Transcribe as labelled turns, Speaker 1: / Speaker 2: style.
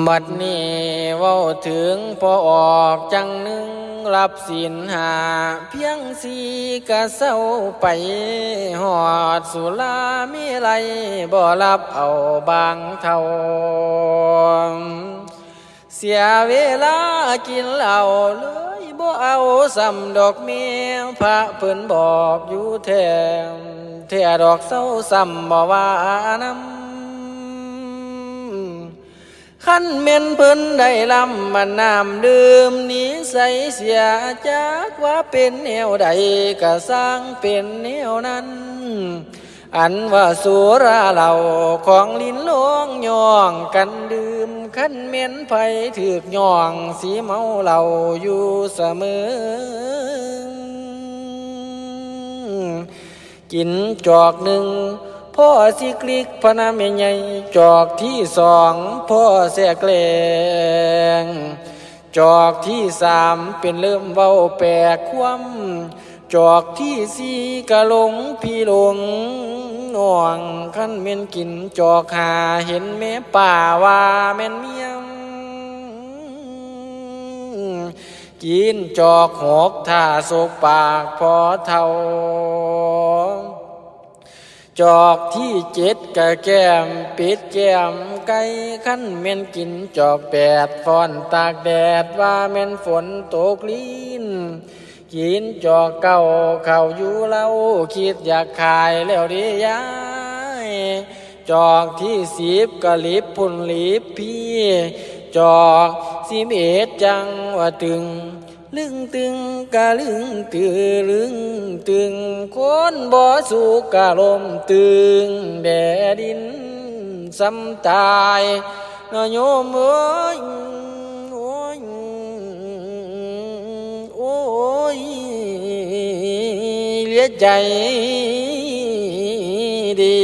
Speaker 1: บัดนี้เว้าถึงพอออกจังหนึ่งรับศีลหาเพียงสีกะเศร้าไปหอดสุรามีไรบ่รับเอาบางเท่าเสียเวลากินเหล้าเลยบ่เอาสำดอกเมียพระเพิ่นบอกอยู่แท้ดอกเศร้าซ้ำบ่ว่านำขันเม่นเพิ่นได้ลำมันน้ำดื่มนิสัยเสียจากว่าเป็นแนวใดก็สร้างเป็นแนวนั้นอันว่าสุราเหล่าของลิ้นลงย่องกันดื่มขันเม่นไผถือกย่องสีเมาเหล่าอยู่เสมอกินจอกหนึ่งพ่อสิกลิกพนาเมใหญ่จอกที่สองพ่อแสกแกลงจอกที่สามเป็นเริ่มเว้าแปลกความจอกที่สี่กะหลงพี่หลงน่วงขั้นเม่นกินจอกหาเห็นแม่ป่าว่าแม่นเมียงกินจอกหกท่าโศกปากพอเท่าจอกที่เจ็ดกะแก้มปิดแก้มไก่ขั้นเม่นกินจอกแปดฟอนตากแดดว่าแม่นฝนตกลิ้นกินจอกเก่าเข้าอยู่เล่าคิดอยากขายแล้วดิยายจอกที่สิบกะลิบพุ่นลิบพี่จอก11จังว่าตึงลึงตึงกะลึงตือลึงตึงคนบ่สุกกะลมตึงแดดินซ้ำตายน้อยโยมเอ้ยโอ้ยโอ้ยเหลียใจดี